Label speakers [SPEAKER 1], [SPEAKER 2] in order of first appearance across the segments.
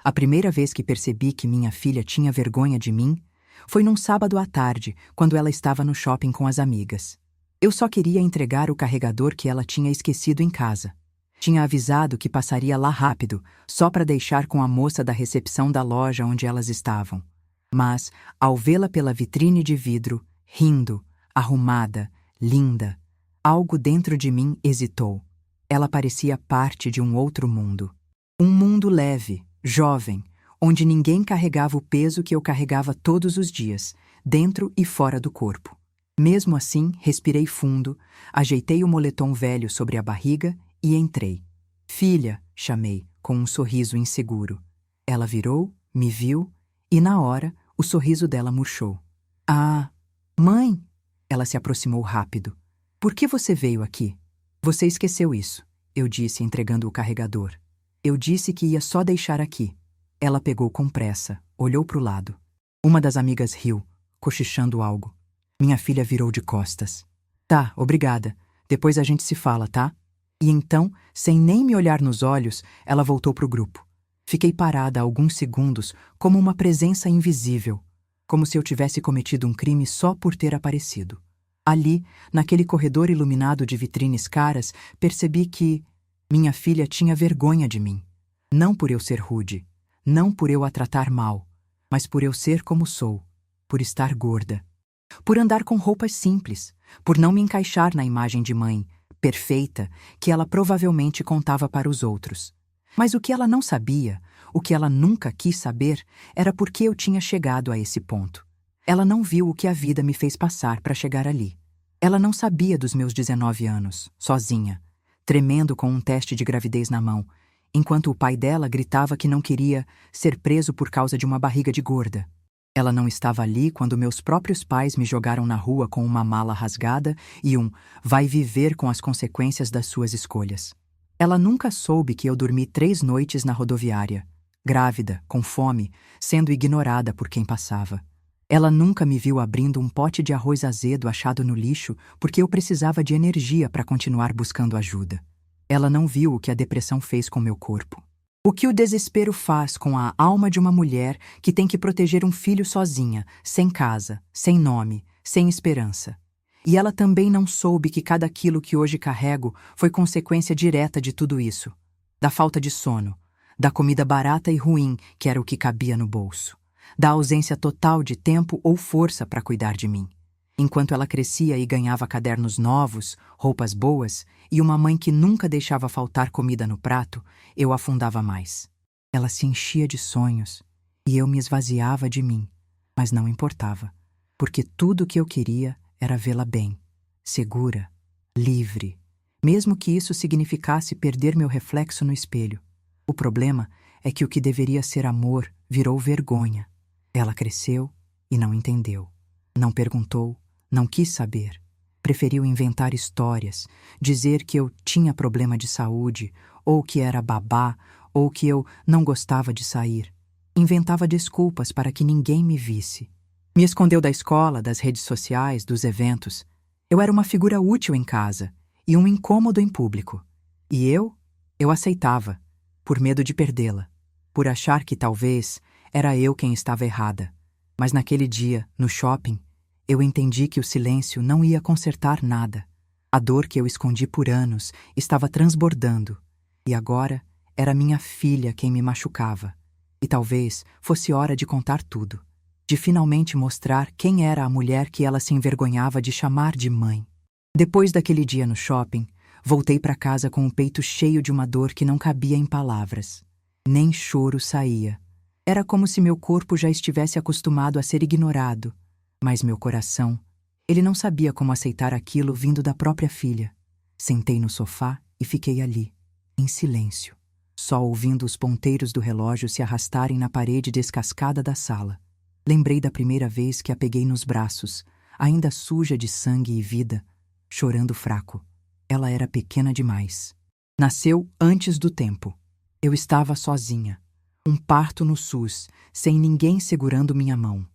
[SPEAKER 1] A primeira vez que percebi que minha filha tinha vergonha de mim foi num sábado à tarde, quando ela estava no shopping com as amigas. Eu só queria entregar o carregador que ela tinha esquecido em casa. Tinha avisado que passaria lá rápido, só para deixar com a moça da recepção da loja onde elas estavam. Mas, ao vê-la pela vitrine de vidro, rindo, arrumada, linda, algo dentro de mim hesitou. Ela parecia parte de um outro mundo. Um mundo leve, jovem, onde ninguém carregava o peso que eu carregava todos os dias, dentro e fora do corpo. Mesmo assim, respirei fundo, ajeitei o moletom velho sobre a barriga e entrei. Filha, chamei, com um sorriso inseguro. Ela virou, me viu, e na hora, o sorriso dela murchou. Ah, mãe! Ela se aproximou rápido. Por que você veio aqui? Você esqueceu isso, eu disse, entregando o carregador. Eu disse que ia só deixar aqui. Ela pegou com pressa, olhou para o lado. Uma das amigas riu, cochichando algo. Minha filha virou de costas. Tá, obrigada. Depois a gente se fala, tá? E então, sem nem me olhar nos olhos, ela voltou para o grupo. Fiquei parada alguns segundos, como uma presença invisível, como se eu tivesse cometido um crime só por ter aparecido. Ali, naquele corredor iluminado de vitrines caras, percebi que minha filha tinha vergonha de mim. Não por eu ser rude, não por eu a tratar mal, mas por eu ser como sou, por estar gorda, por andar com roupas simples, por não me encaixar na imagem de mãe, perfeita, que ela provavelmente contava para os outros. Mas o que ela não sabia, o que ela nunca quis saber, era por que eu tinha chegado a esse ponto. Ela não viu o que a vida me fez passar para chegar ali. Ela não sabia dos meus 19 anos, sozinha, tremendo com um teste de gravidez na mão, enquanto o pai dela gritava que não queria ser preso por causa de uma barriga de gorda. Ela não estava ali quando meus próprios pais me jogaram na rua com uma mala rasgada e vai viver com as consequências das suas escolhas. Ela nunca soube que eu dormi 3 noites na rodoviária, grávida, com fome, sendo ignorada por quem passava. Ela nunca me viu abrindo um pote de arroz azedo achado no lixo porque eu precisava de energia para continuar buscando ajuda. Ela não viu o que a depressão fez com meu corpo. O que o desespero faz com a alma de uma mulher que tem que proteger um filho sozinha, sem casa, sem nome, sem esperança. E ela também não soube que cada quilo que hoje carrego foi consequência direta de tudo isso. Da falta de sono, da comida barata e ruim que era o que cabia no bolso, da ausência total de tempo ou força para cuidar de mim. Enquanto ela crescia e ganhava cadernos novos, roupas boas e uma mãe que nunca deixava faltar comida no prato, eu afundava mais. Ela se enchia de sonhos e eu me esvaziava de mim, mas não importava, porque tudo o que eu queria era vê-la bem, segura, livre, mesmo que isso significasse perder meu reflexo no espelho. O problema é que o que deveria ser amor virou vergonha. Ela cresceu e não entendeu, não perguntou, não quis saber. Preferiu inventar histórias, dizer que eu tinha problema de saúde, ou que era babá, ou que eu não gostava de sair. Inventava desculpas para que ninguém me visse. Me escondeu da escola, das redes sociais, dos eventos. Eu era uma figura útil em casa e um incômodo em público. E eu aceitava, por medo de perdê-la, por achar que talvez era eu quem estava errada. Mas naquele dia, no shopping, eu entendi que o silêncio não ia consertar nada. A dor que eu escondi por anos estava transbordando. E agora era minha filha quem me machucava. E talvez fosse hora de contar tudo. De finalmente mostrar quem era a mulher que ela se envergonhava de chamar de mãe. Depois daquele dia no shopping, voltei para casa com o peito cheio de uma dor que não cabia em palavras. Nem choro saía. Era como se meu corpo já estivesse acostumado a ser ignorado. Mas meu coração, ele não sabia como aceitar aquilo vindo da própria filha. Sentei no sofá e fiquei ali, em silêncio, só ouvindo os ponteiros do relógio se arrastarem na parede descascada da sala. Lembrei da primeira vez que a peguei nos braços, ainda suja de sangue e vida, chorando fraco. Ela era pequena demais. Nasceu antes do tempo. Eu estava sozinha. Um parto no SUS, sem ninguém segurando minha mão.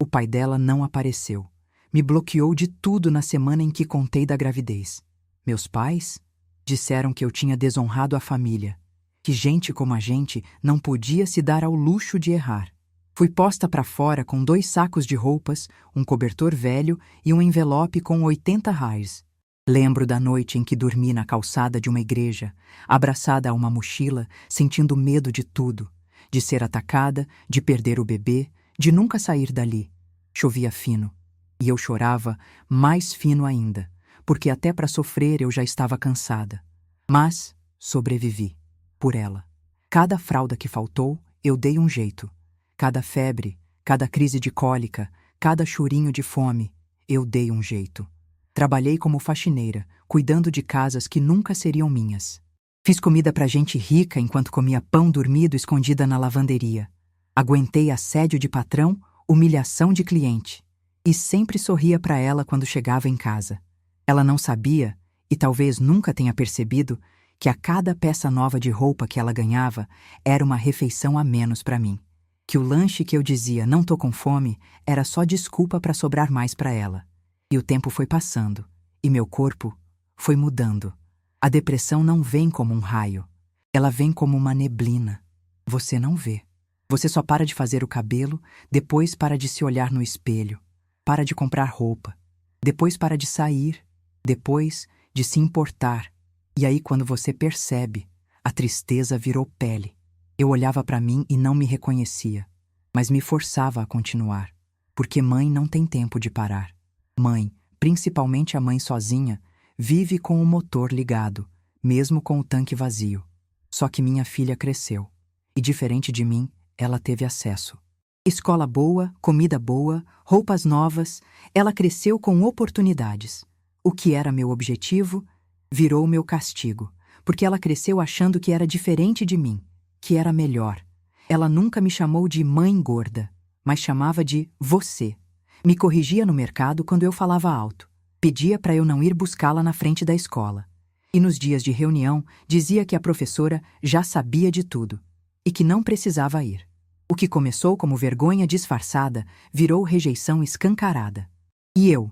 [SPEAKER 1] O pai dela não apareceu. Me bloqueou de tudo na semana em que contei da gravidez. Meus pais disseram que eu tinha desonrado a família. que gente como a gente não podia se dar ao luxo de errar. Fui posta para fora com 2 sacos de roupas, um cobertor velho e um envelope com 80 reais. Lembro da noite em que dormi na calçada de uma igreja, abraçada a uma mochila, sentindo medo de tudo, de ser atacada, de perder o bebê, de nunca sair dali. Chovia fino, e eu chorava mais fino ainda, porque até para sofrer eu já estava cansada. Mas sobrevivi, por ela. Cada fralda que faltou, eu dei um jeito. Cada febre, cada crise de cólica, cada chorinho de fome, eu dei um jeito. Trabalhei como faxineira, cuidando de casas que nunca seriam minhas. Fiz comida pra gente rica enquanto comia pão dormido escondida na lavanderia. Aguentei assédio de patrão, humilhação de cliente. E sempre sorria pra ela quando chegava em casa. Ela não sabia, e talvez nunca tenha percebido, que a cada peça nova de roupa que ela ganhava era uma refeição a menos pra mim. Que o lanche que eu dizia "não tô com fome" era só desculpa para sobrar mais para ela. E o tempo foi passando, e meu corpo foi mudando. A depressão não vem como um raio. Ela vem como uma neblina. Você não vê. Você só para de fazer o cabelo, depois para de se olhar no espelho, para de comprar roupa, depois para de sair, depois de se importar. E aí, quando você percebe, a tristeza virou pele. Eu olhava para mim e não me reconhecia, mas me forçava a continuar, porque mãe não tem tempo de parar. Mãe, principalmente a mãe sozinha, vive com o motor ligado, mesmo com o tanque vazio. Só que minha filha cresceu, e diferente de mim, ela teve acesso. Escola boa, comida boa, roupas novas, ela cresceu com oportunidades. O que era meu objetivo, virou meu castigo, porque ela cresceu achando que era diferente de mim, que era melhor. Ela nunca me chamou de mãe gorda, mas chamava de você. Me corrigia no mercado quando eu falava alto. Pedia para eu não ir buscá-la na frente da escola. E nos dias de reunião, dizia que a professora já sabia de tudo e que não precisava ir. O que começou como vergonha disfarçada virou rejeição escancarada. E eu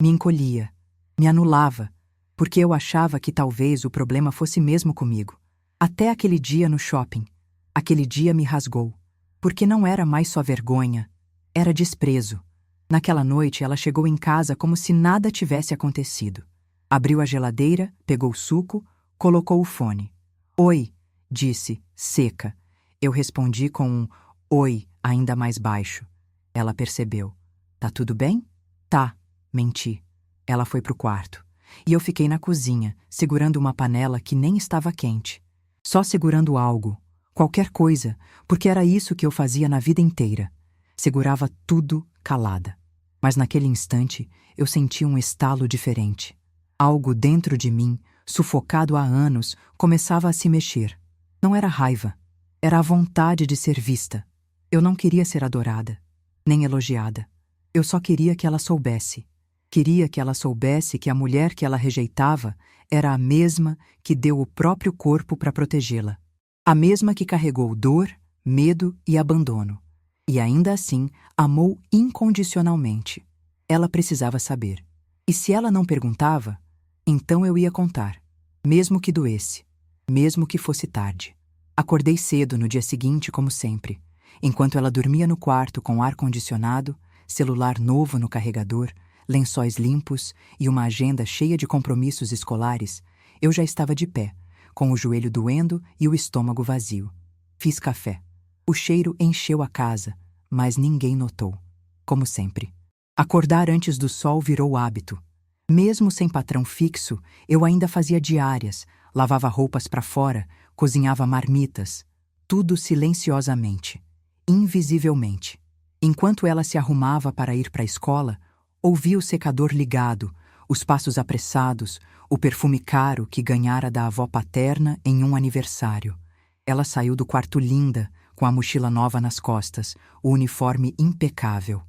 [SPEAKER 1] me encolhia, me anulava, porque eu achava que talvez o problema fosse mesmo comigo. Até aquele dia no shopping. Aquele dia me rasgou, porque não era mais só vergonha, era desprezo. Naquela noite ela chegou em casa como se nada tivesse acontecido. Abriu a geladeira, pegou o suco, colocou o fone. "Oi", disse, seca. Eu respondi com um "oi" ainda mais baixo. Ela percebeu. "Tá tudo bem?" "Tá", menti. Ela foi pro quarto. E eu fiquei na cozinha, segurando uma panela que nem estava quente. Só segurando algo, qualquer coisa, porque era isso que eu fazia na vida inteira. Segurava tudo calada. Mas naquele instante, eu senti um estalo diferente. Algo dentro de mim, sufocado há anos, começava a se mexer. Não era raiva, era a vontade de ser vista. Eu não queria ser adorada, nem elogiada. Eu só queria que ela soubesse. Queria que ela soubesse que a mulher que ela rejeitava era a mesma que deu o próprio corpo para protegê-la. A mesma que carregou dor, medo e abandono. E ainda assim, amou incondicionalmente. Ela precisava saber. E se ela não perguntava, então eu ia contar. Mesmo que doesse. Mesmo que fosse tarde. Acordei cedo no dia seguinte, como sempre. Enquanto ela dormia no quarto com ar-condicionado, celular novo no carregador, lençóis limpos e uma agenda cheia de compromissos escolares, eu já estava de pé, com o joelho doendo e o estômago vazio. Fiz café. O cheiro encheu a casa, mas ninguém notou. Como sempre. Acordar antes do sol virou hábito. Mesmo sem patrão fixo, eu ainda fazia diárias, lavava roupas para fora, cozinhava marmitas. Tudo silenciosamente, invisivelmente. Enquanto ela se arrumava para ir para a escola, ouvi o secador ligado, os passos apressados, o perfume caro que ganhara da avó paterna em um aniversário. Ela saiu do quarto linda, com a mochila nova nas costas, o uniforme impecável.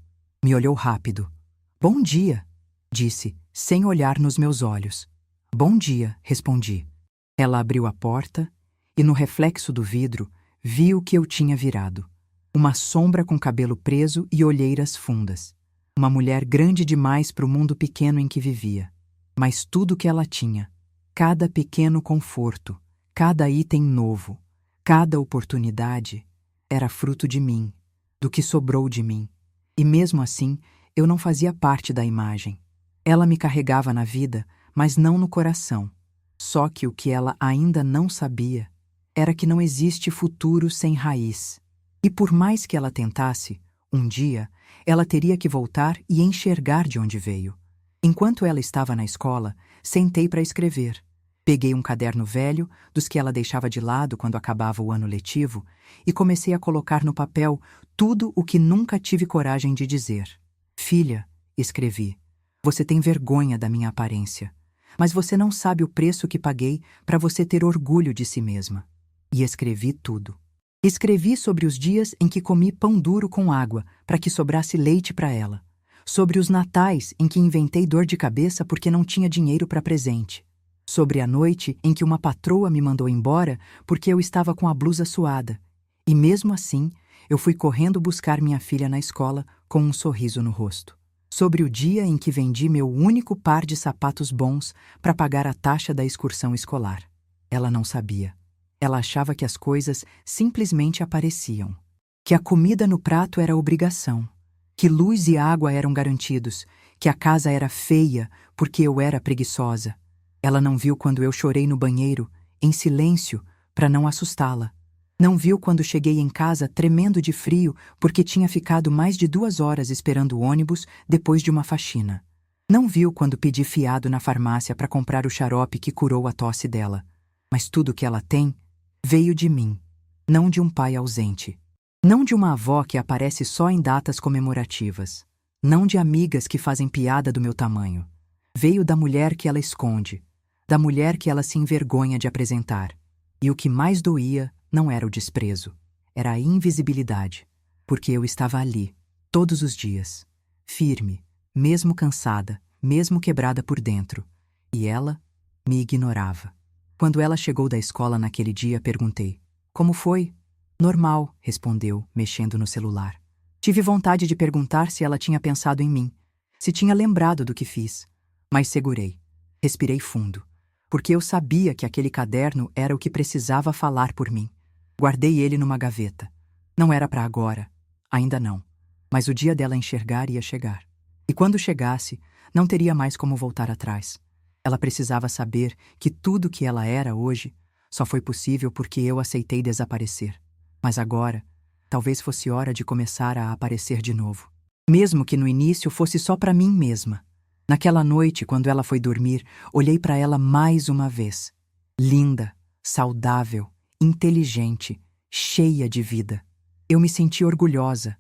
[SPEAKER 1] Me olhou rápido. "Bom dia", disse, sem olhar nos meus olhos. "Bom dia", respondi. Ela abriu a porta e, no reflexo do vidro, vi o que eu tinha virado. Uma sombra com cabelo preso e olheiras fundas. Uma mulher grande demais para o mundo pequeno em que vivia. Mas tudo que ela tinha, cada pequeno conforto, cada item novo, Cada oportunidade era fruto de mim, do que sobrou de mim. E mesmo assim, eu não fazia parte da imagem. Ela me carregava na vida, mas não no coração. Só que o que ela ainda não sabia era que não existe futuro sem raiz. E por mais que ela tentasse, um dia ela teria que voltar e enxergar de onde veio. Enquanto ela estava na escola, sentei para escrever. Peguei um caderno velho, dos que ela deixava de lado quando acabava o ano letivo, e comecei a colocar no papel tudo o que nunca tive coragem de dizer. Filha, escrevi, você tem vergonha da minha aparência, mas você não sabe o preço que paguei para você ter orgulho de si mesma. E escrevi tudo. Escrevi sobre os dias em que comi pão duro com água para que sobrasse leite para ela. Sobre os natais em que inventei dor de cabeça porque não tinha dinheiro para presente. Sobre a noite em que uma patroa me mandou embora porque eu estava com a blusa suada. E mesmo assim, eu fui correndo buscar minha filha na escola com um sorriso no rosto. Sobre o dia em que vendi meu único par de sapatos bons para pagar a taxa da excursão escolar. Ela não sabia. Ela achava que as coisas simplesmente apareciam. Que a comida no prato era obrigação. Que luz e água eram garantidos. Que a casa era feia porque eu era preguiçosa. Ela não viu quando eu chorei no banheiro, em silêncio, para não assustá-la. Não viu quando cheguei em casa tremendo de frio porque tinha ficado mais de 2 horas esperando o ônibus depois de uma faxina. Não viu quando pedi fiado na farmácia para comprar o xarope que curou a tosse dela. Mas tudo que ela tem veio de mim, não de um pai ausente. Não de uma avó que aparece só em datas comemorativas. Não de amigas que fazem piada do meu tamanho. Veio da mulher que ela esconde, da mulher que ela se envergonha de apresentar. E o que mais doía não era o desprezo, era a invisibilidade, porque eu estava ali, todos os dias, firme, mesmo cansada, mesmo quebrada por dentro, e ela me ignorava. Quando ela chegou da escola naquele dia, perguntei: como foi? Normal, respondeu, mexendo no celular. Tive vontade de perguntar se ela tinha pensado em mim, se tinha lembrado do que fiz, mas segurei, respirei fundo. Porque eu sabia que aquele caderno era o que precisava falar por mim. Guardei ele numa gaveta. Não era para agora, ainda não, mas o dia dela enxergar ia chegar. E quando chegasse, não teria mais como voltar atrás. Ela precisava saber que tudo que ela era hoje só foi possível porque eu aceitei desaparecer. Mas agora, talvez fosse hora de começar a aparecer de novo. Mesmo que no início fosse só para mim mesma. Naquela noite, quando ela foi dormir, olhei para ela mais uma vez. Linda, saudável, inteligente, cheia de vida. Eu me senti orgulhosa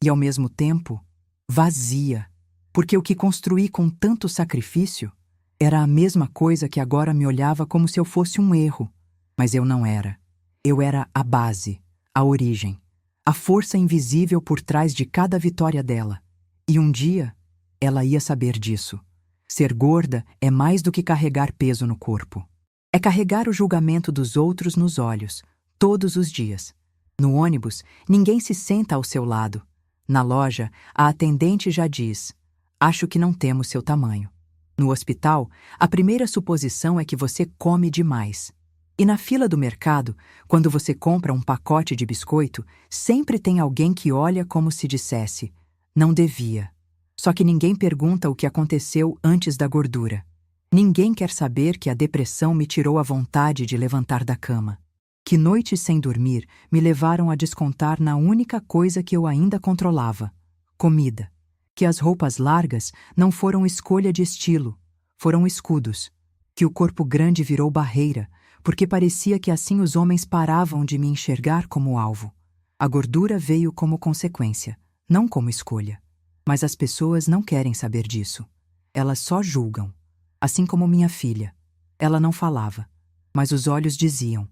[SPEAKER 1] e, ao mesmo tempo, vazia, porque o que construí com tanto sacrifício era a mesma coisa que agora me olhava como se eu fosse um erro. Mas eu não era. Eu era a base, a origem, a força invisível por trás de cada vitória dela. E um dia, ela ia saber disso. Ser gorda é mais do que carregar peso no corpo. É carregar o julgamento dos outros nos olhos, todos os dias. No ônibus, ninguém se senta ao seu lado. Na loja, a atendente já diz: acho que não temos seu tamanho. No hospital, a primeira suposição é que você come demais. E na fila do mercado, quando você compra um pacote de biscoito, sempre tem alguém que olha como se dissesse: não devia. Só que ninguém pergunta o que aconteceu antes da gordura. Ninguém quer saber que a depressão me tirou a vontade de levantar da cama. Que noites sem dormir me levaram a descontar na única coisa que eu ainda controlava: comida. Que as roupas largas não foram escolha de estilo, foram escudos. Que o corpo grande virou barreira, porque parecia que assim os homens paravam de me enxergar como alvo. A gordura veio como consequência, não como escolha. Mas as pessoas não querem saber disso. Elas só julgam. Assim como minha filha. Ela não falava, mas os olhos diziam.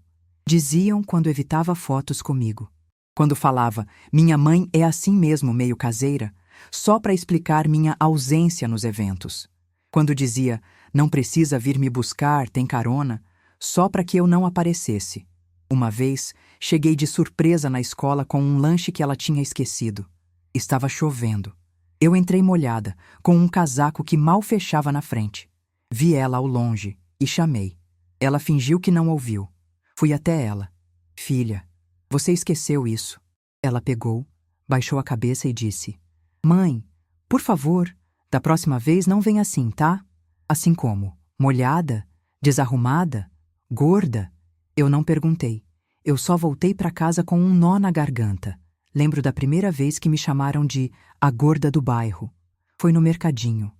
[SPEAKER 1] Diziam quando evitava fotos comigo. Quando falava, minha mãe é assim mesmo meio caseira, só para explicar minha ausência nos eventos. Quando dizia, não precisa vir me buscar, tem carona, só para que eu não aparecesse. Uma vez, cheguei de surpresa na escola com um lanche que ela tinha esquecido. Estava chovendo. Eu entrei molhada, com um casaco que mal fechava na frente. Vi ela ao longe e chamei. Ela fingiu que não ouviu. Fui até ela. Filha, você esqueceu isso. Ela pegou, baixou a cabeça e disse: Mãe, por favor, da próxima vez não venha assim, tá? Assim como, molhada, desarrumada, gorda. Eu não perguntei. Eu só voltei para casa com um nó na garganta. Lembro da primeira vez que me chamaram de a gorda do bairro. Foi no mercadinho.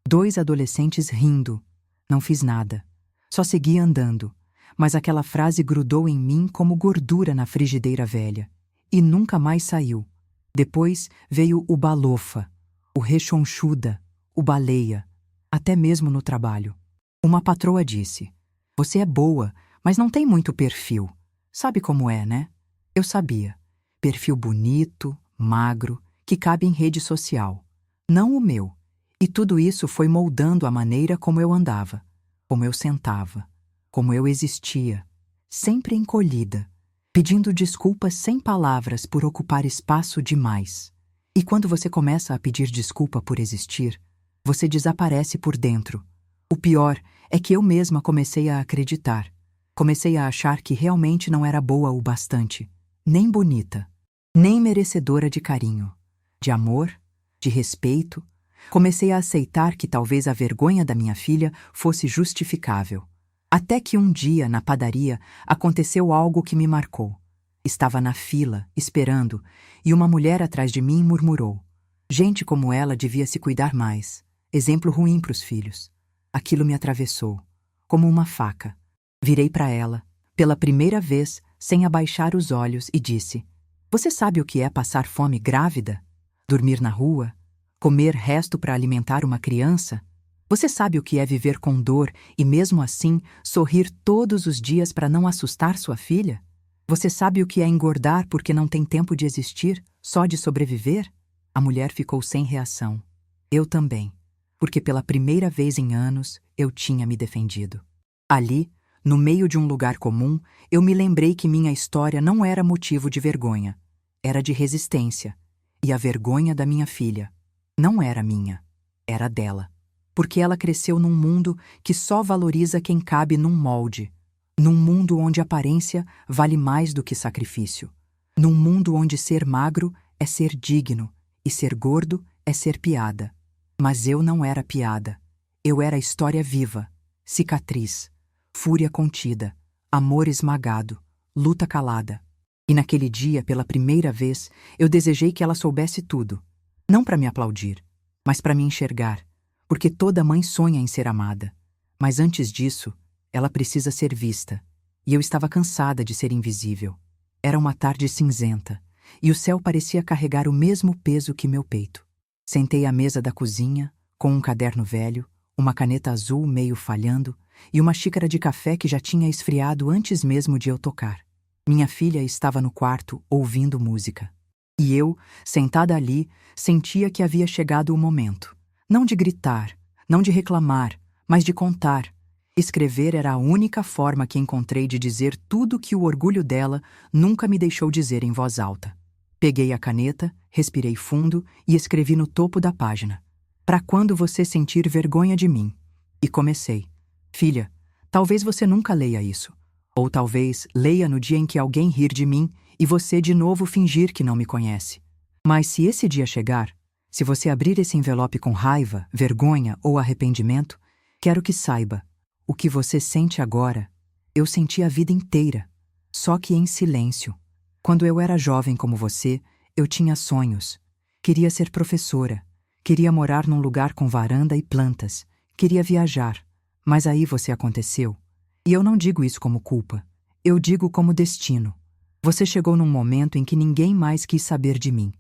[SPEAKER 1] 2 adolescentes rindo. Não fiz nada. Só segui andando. Mas aquela frase grudou em mim como gordura na frigideira velha. E nunca mais saiu. Depois veio o balofa, o rechonchuda, o baleia, até mesmo no trabalho. Uma patroa disse: Você é boa, mas não tem muito perfil. Sabe como é, né? Eu sabia. Perfil bonito, magro, que cabe em rede social. Não o meu. E tudo isso foi moldando a maneira como eu andava, como eu sentava, como eu existia, sempre encolhida, pedindo desculpas sem palavras por ocupar espaço demais. E quando você começa a pedir desculpa por existir, você desaparece por dentro. O pior é que eu mesma comecei a acreditar. Comecei a achar que realmente não era boa o bastante, nem bonita, nem merecedora de carinho, de amor, de respeito. Comecei a aceitar que talvez a vergonha da minha filha fosse justificável. Até que um dia, na padaria, aconteceu algo que me marcou. Estava na fila, esperando, e uma mulher atrás de mim murmurou: Gente como ela devia se cuidar mais. Exemplo ruim para os filhos. Aquilo me atravessou, como uma faca. Virei para ela, pela primeira vez, sem abaixar os olhos, e disse: Você sabe o que é passar fome grávida? Dormir na rua? Comer resto para alimentar uma criança? Você sabe o que é viver com dor e, mesmo assim, sorrir todos os dias para não assustar sua filha? Você sabe o que é engordar porque não tem tempo de existir, só de sobreviver? A mulher ficou sem reação. Eu também, porque pela primeira vez em anos eu tinha me defendido. Ali, no meio de um lugar comum, eu me lembrei que minha história não era motivo de vergonha, era de resistência. E a vergonha da minha filha não era minha, era dela. Porque ela cresceu num mundo que só valoriza quem cabe num molde. Num mundo onde aparência vale mais do que sacrifício. Num mundo onde ser magro é ser digno e ser gordo é ser piada. Mas eu não era piada. Eu era história viva, cicatriz, fúria contida, amor esmagado, luta calada. E naquele dia, pela primeira vez, eu desejei que ela soubesse tudo. Não para me aplaudir, mas para me enxergar. Porque toda mãe sonha em ser amada. Mas antes disso, ela precisa ser vista. E eu estava cansada de ser invisível. Era uma tarde cinzenta, e o céu parecia carregar o mesmo peso que meu peito. Sentei à mesa da cozinha, com um caderno velho, uma caneta azul meio falhando e uma xícara de café que já tinha esfriado antes mesmo de eu tocar. Minha filha estava no quarto, ouvindo música. E eu, sentada ali, sentia que havia chegado o momento. Não de gritar, não de reclamar, mas de contar. Escrever era a única forma que encontrei de dizer tudo que o orgulho dela nunca me deixou dizer em voz alta. Peguei a caneta, respirei fundo e escrevi no topo da página: Para quando você sentir vergonha de mim. E comecei: Filha, talvez você nunca leia isso. Ou talvez leia no dia em que alguém rir de mim e você de novo fingir que não me conhece. Mas se esse dia chegar, se você abrir esse envelope com raiva, vergonha ou arrependimento, quero que saiba, o que você sente agora, eu senti a vida inteira, só que em silêncio. Quando eu era jovem como você, eu tinha sonhos. Queria ser professora, queria morar num lugar com varanda e plantas, queria viajar, mas aí você aconteceu. E eu não digo isso como culpa, eu digo como destino. Você chegou num momento em que ninguém mais quis saber de mim.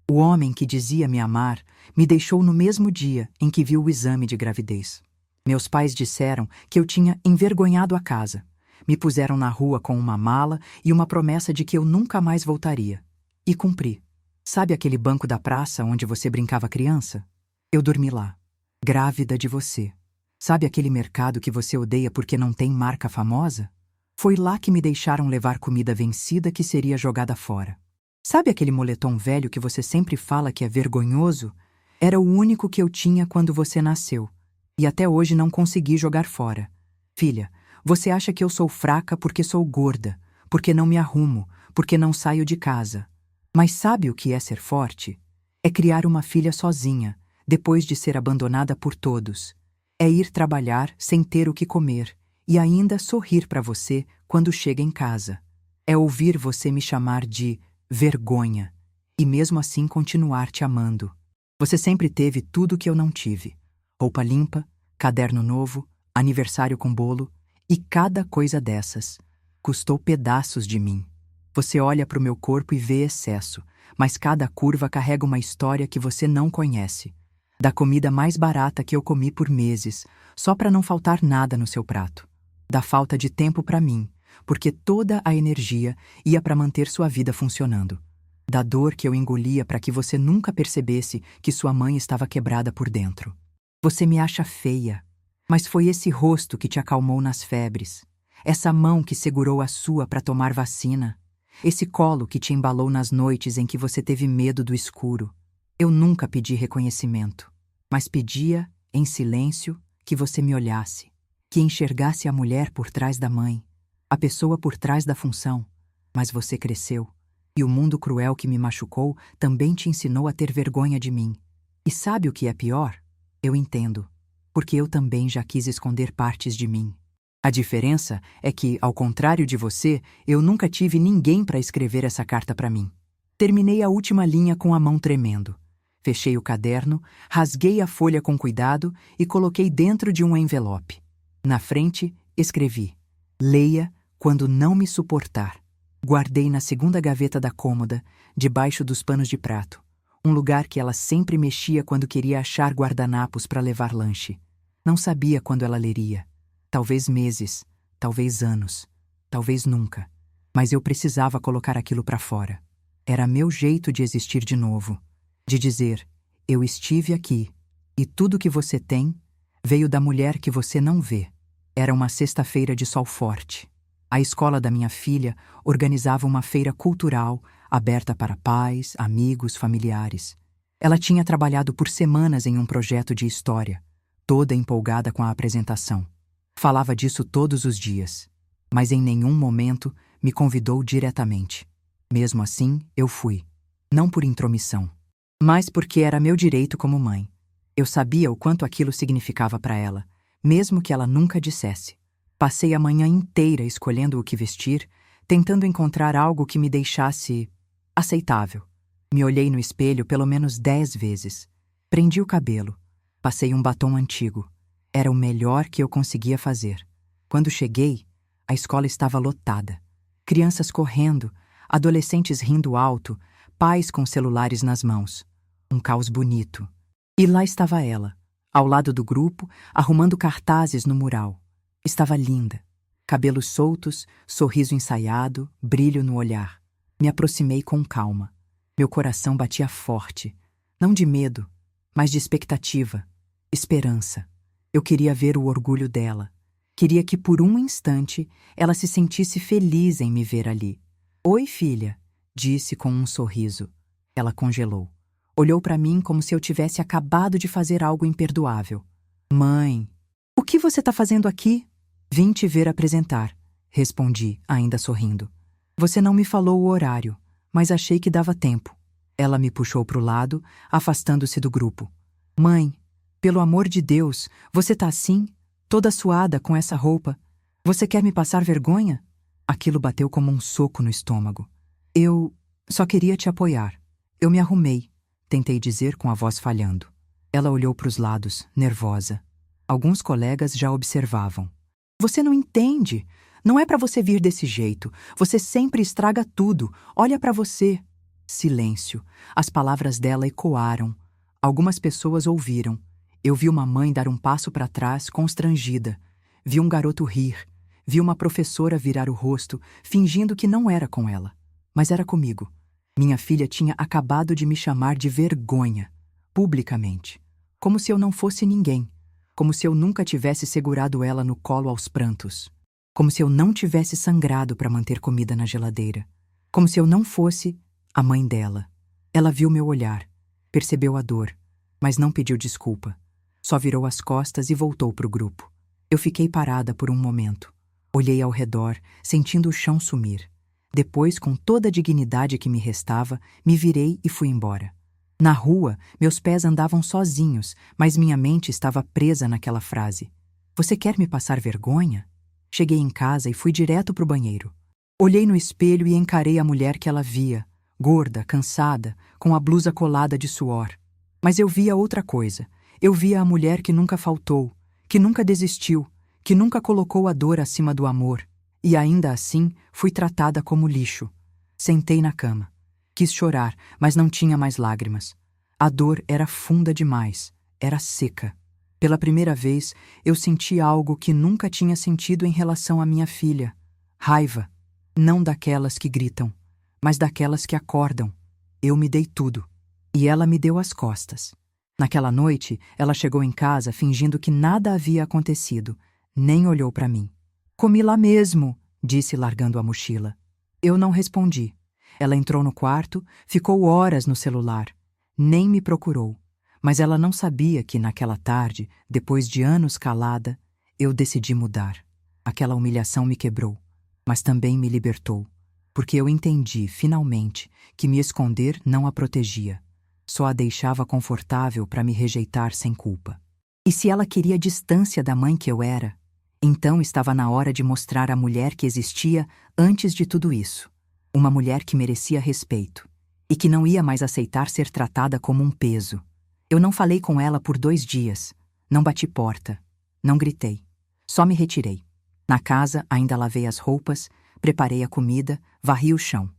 [SPEAKER 1] O homem que dizia me amar me deixou no mesmo dia em que viu o exame de gravidez. Meus pais disseram que eu tinha envergonhado a casa. Me puseram na rua com uma mala e uma promessa de que eu nunca mais voltaria. E cumpri. Sabe aquele banco da praça onde você brincava criança? Eu dormi lá, grávida de você. Sabe aquele mercado que você odeia porque não tem marca famosa? Foi lá que me deixaram levar comida vencida que seria jogada fora. Sabe aquele moletom velho que você sempre fala que é vergonhoso? Era o único que eu tinha quando você nasceu. E até hoje não consegui jogar fora. Filha, você acha que eu sou fraca porque sou gorda, porque não me arrumo, porque não saio de casa. Mas sabe o que é ser forte? É criar uma filha sozinha, depois de ser abandonada por todos. É ir trabalhar sem ter o que comer e ainda sorrir para você quando chega em casa. É ouvir você me chamar de vergonha e mesmo assim continuar te amando. Você sempre teve tudo o que eu não tive: roupa limpa, caderno novo, aniversário com bolo, e cada coisa dessas custou pedaços de mim. Você olha para o meu corpo e vê excesso, mas cada curva carrega uma história que você não conhece. Da comida mais barata que eu comi por meses, só para não faltar nada no seu prato. Da falta de tempo para mim, porque toda a energia ia para manter sua vida funcionando. Da dor que eu engolia para que você nunca percebesse que sua mãe estava quebrada por dentro. Você me acha feia, mas foi esse rosto que te acalmou nas febres, essa mão que segurou a sua para tomar vacina, esse colo que te embalou nas noites em que você teve medo do escuro. Eu nunca pedi reconhecimento, mas pedia, em silêncio, que você me olhasse, que enxergasse a mulher por trás da mãe, a pessoa por trás da função. Mas você cresceu, e o mundo cruel que me machucou também te ensinou a ter vergonha de mim. E sabe o que é pior? Eu entendo, porque eu também já quis esconder partes de mim. A diferença é que, ao contrário de você, eu nunca tive ninguém para escrever essa carta para mim. Terminei a última linha com a mão tremendo. Fechei o caderno, rasguei a folha com cuidado e coloquei dentro de um envelope. Na frente, escrevi: leia quando não me suportar. Guardei na segunda gaveta da cômoda, debaixo dos panos de prato, um lugar que ela sempre mexia quando queria achar guardanapos para levar lanche. Não sabia quando ela leria. Talvez meses, talvez anos, talvez nunca. Mas eu precisava colocar aquilo para fora. Era meu jeito de existir de novo. De dizer: eu estive aqui, e tudo que você tem veio da mulher que você não vê. Era uma sexta-feira de sol forte. A escola da minha filha organizava uma feira cultural aberta para pais, amigos, familiares. Ela tinha trabalhado por semanas em um projeto de história, toda empolgada com a apresentação. Falava disso todos os dias, mas em nenhum momento me convidou diretamente. Mesmo assim, eu fui. Não por intromissão, mas porque era meu direito como mãe. Eu sabia o quanto aquilo significava para ela, mesmo que ela nunca dissesse. Passei a manhã inteira escolhendo o que vestir, tentando encontrar algo que me deixasse aceitável. Me olhei no espelho pelo menos 10 vezes. Prendi o cabelo. Passei um batom antigo. Era o melhor que eu conseguia fazer. Quando cheguei, a escola estava lotada. Crianças correndo, adolescentes rindo alto, pais com celulares nas mãos. Um caos bonito. E lá estava ela, ao lado do grupo, arrumando cartazes no mural. Estava linda. Cabelos soltos, sorriso ensaiado, brilho no olhar. Me aproximei com calma. Meu coração batia forte. Não de medo, mas de expectativa, esperança. Eu queria ver o orgulho dela. Queria que por um instante ela se sentisse feliz em me ver ali. Oi, filha, disse com um sorriso. Ela congelou. Olhou para mim como se eu tivesse acabado de fazer algo imperdoável. Mãe, o que você está fazendo aqui? Vim te ver apresentar, respondi, ainda sorrindo. Você não me falou o horário, mas achei que dava tempo. Ela me puxou para o lado, afastando-se do grupo. Mãe, pelo amor de Deus, você tá assim? Toda suada com essa roupa. Você quer me passar vergonha? Aquilo bateu como um soco no estômago. Eu só queria te apoiar. Eu me arrumei, tentei dizer com a voz falhando. Ela olhou para os lados, nervosa. Alguns colegas já observavam. Você não entende. Não é para você vir desse jeito. Você sempre estraga tudo. Olha para você. Silêncio. As palavras dela ecoaram. Algumas pessoas ouviram. Eu vi uma mãe dar um passo para trás, constrangida. Vi um garoto rir. Vi uma professora virar o rosto, fingindo que não era com ela. Mas era comigo. Minha filha tinha acabado de me chamar de vergonha, publicamente. Como se eu não fosse ninguém. Como se eu nunca tivesse segurado ela no colo aos prantos. Como se eu não tivesse sangrado para manter comida na geladeira. Como se eu não fosse a mãe dela. Ela viu meu olhar, percebeu a dor, mas não pediu desculpa. Só virou as costas e voltou para o grupo. Eu fiquei parada por um momento. Olhei ao redor, sentindo o chão sumir. Depois, com toda a dignidade que me restava, me virei e fui embora. Na rua, meus pés andavam sozinhos, mas minha mente estava presa naquela frase. Você quer me passar vergonha? Cheguei em casa e fui direto para o banheiro. Olhei no espelho e encarei a mulher que ela via, gorda, cansada, com a blusa colada de suor. Mas eu via outra coisa. Eu via a mulher que nunca faltou, que nunca desistiu, que nunca colocou a dor acima do amor. E ainda assim, fui tratada como lixo. Sentei na cama. Quis chorar, mas não tinha mais lágrimas. A dor era funda demais, era seca. Pela primeira vez, eu senti algo que nunca tinha sentido em relação à minha filha. Raiva. Não daquelas que gritam, mas daquelas que acordam. Eu me dei tudo. E ela me deu as costas. Naquela noite, ela chegou em casa fingindo que nada havia acontecido, nem olhou para mim. Comi lá mesmo, disse largando a mochila. Eu não respondi. Ela entrou no quarto, ficou horas no celular. Nem me procurou. Mas ela não sabia que naquela tarde, depois de anos calada, eu decidi mudar. Aquela humilhação me quebrou, mas também me libertou. Porque eu entendi, finalmente, que me esconder não a protegia. Só a deixava confortável para me rejeitar sem culpa. E se ela queria distância da mãe que eu era, então estava na hora de mostrar a mulher que existia antes de tudo isso. Uma mulher que merecia respeito e que não ia mais aceitar ser tratada como um peso. Eu não falei com ela por 2 dias, não bati porta, não gritei, só me retirei. Na casa ainda lavei as roupas, preparei a comida, varri o chão,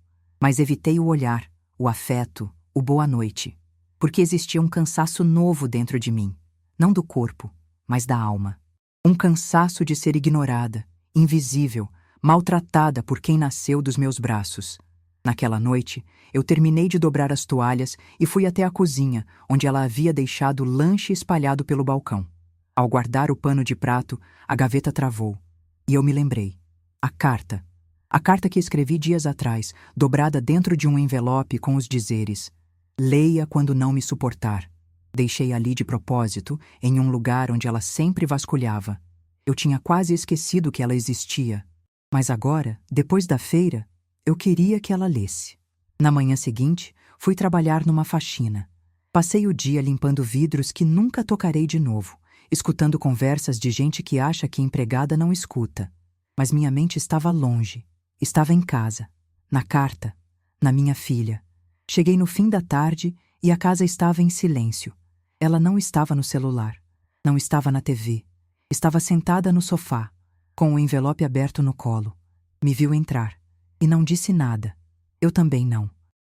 [SPEAKER 1] mas evitei o olhar, o afeto, o boa noite, porque existia um cansaço novo dentro de mim, não do corpo, mas da alma. Um cansaço de ser ignorada, invisível, maltratada por quem nasceu dos meus braços. Naquela noite, eu terminei de dobrar as toalhas e fui até a cozinha, onde ela havia deixado o lanche espalhado pelo balcão. Ao guardar o pano de prato, a gaveta travou. E eu me lembrei. A carta. A carta que escrevi dias atrás, dobrada dentro de um envelope com os dizeres: leia quando não me suportar. Deixei ali de propósito, em um lugar onde ela sempre vasculhava. Eu tinha quase esquecido que ela existia. Mas agora, depois da feira, eu queria que ela lesse. Na manhã seguinte, fui trabalhar numa faxina. Passei o dia limpando vidros que nunca tocarei de novo, escutando conversas de gente que acha que empregada não escuta. Mas minha mente estava longe. Estava em casa, na carta, na minha filha. Cheguei no fim da tarde e a casa estava em silêncio. Ela não estava no celular, não estava na TV. Estava sentada no sofá, com o envelope aberto no colo. Me viu entrar e não disse nada. Eu também não.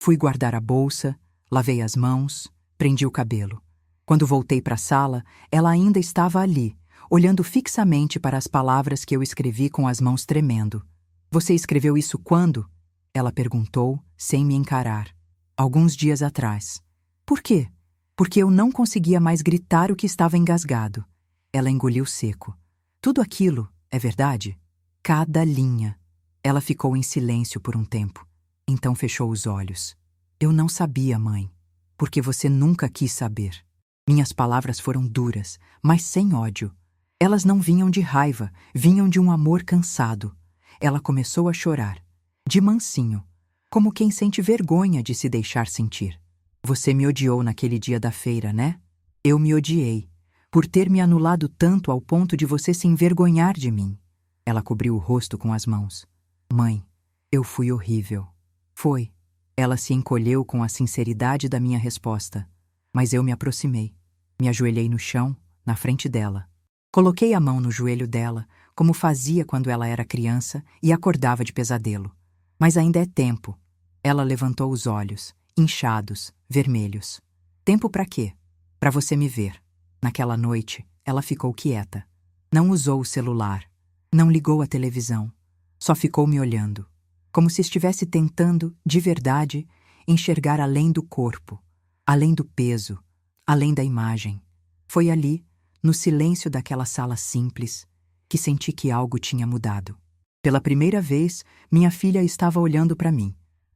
[SPEAKER 1] Fui guardar a bolsa, lavei as mãos, prendi o cabelo. Quando voltei para a sala, ela ainda estava ali, olhando fixamente para as palavras que eu escrevi com as mãos tremendo. Você escreveu isso quando? Ela perguntou, sem me encarar. Alguns dias atrás. Por quê? Porque eu não conseguia mais gritar o que estava engasgado. Ela engoliu seco. Tudo aquilo, é verdade? Cada linha. Ela ficou em silêncio por um tempo. Então fechou os olhos. Eu não sabia, mãe. Porque você nunca quis saber. Minhas palavras foram duras, mas sem ódio. Elas não vinham de raiva, vinham de um amor cansado. Ela começou a chorar. De mansinho. Como quem sente vergonha de se deixar sentir. Você me odiou naquele dia da feira, né? Eu me odiei. Por ter me anulado tanto ao ponto de você se envergonhar de mim. Ela cobriu o rosto com as mãos. Mãe, eu fui horrível. Foi. Ela se encolheu com a sinceridade da minha resposta. Mas eu me aproximei. Me ajoelhei no chão, na frente dela. Coloquei a mão no joelho dela, como fazia quando ela era criança e acordava de pesadelo. Mas ainda é tempo. Ela levantou os olhos, inchados, vermelhos. Tempo para quê? Para você me ver. Naquela noite, ela ficou quieta. Não usou o celular. Não ligou a televisão. Só ficou me olhando. Como se estivesse tentando, de verdade, enxergar além do corpo, além do peso, além da imagem. Foi ali, no silêncio daquela sala simples, que senti que algo tinha mudado. Pela primeira vez, minha filha estava olhando para mim.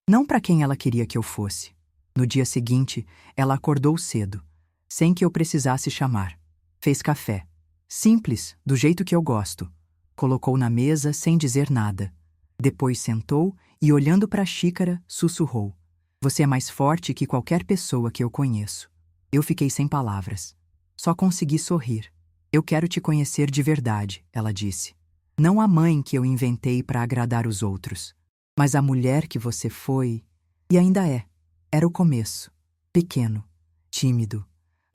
[SPEAKER 1] Não para quem ela queria que eu fosse. No dia seguinte, ela acordou cedo, sem que eu precisasse chamar. Fez café. Simples, do jeito que eu gosto. Colocou na mesa sem dizer nada. Depois sentou e, olhando para a xícara, sussurrou: Você é mais forte que qualquer pessoa que eu conheço. Eu fiquei sem palavras. Só consegui sorrir. Eu quero te conhecer de verdade, ela disse. Não a mãe que eu inventei para agradar os outros, mas a mulher que você foi e ainda é. Era o começo. Pequeno, tímido,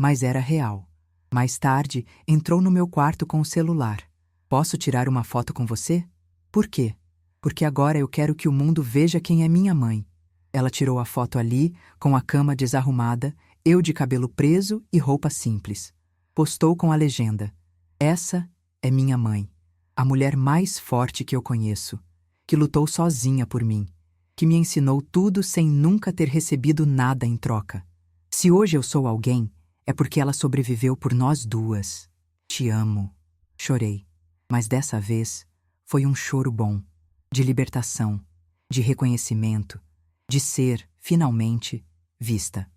[SPEAKER 1] mas era real. Mais tarde, entrou no meu quarto com o celular. Posso tirar uma foto com você? Por quê? Porque agora eu quero que o mundo veja quem é minha mãe. Ela tirou a foto ali, com a cama desarrumada, eu de cabelo preso e roupa simples. Postou com a legenda: Essa é minha mãe, a mulher mais forte que eu conheço, que lutou sozinha por mim, que me ensinou tudo sem nunca ter recebido nada em troca. Se hoje eu sou alguém, é porque ela sobreviveu por nós duas. Te amo. Chorei, mas dessa vez foi um choro bom, de libertação, de reconhecimento, de ser, finalmente, vista.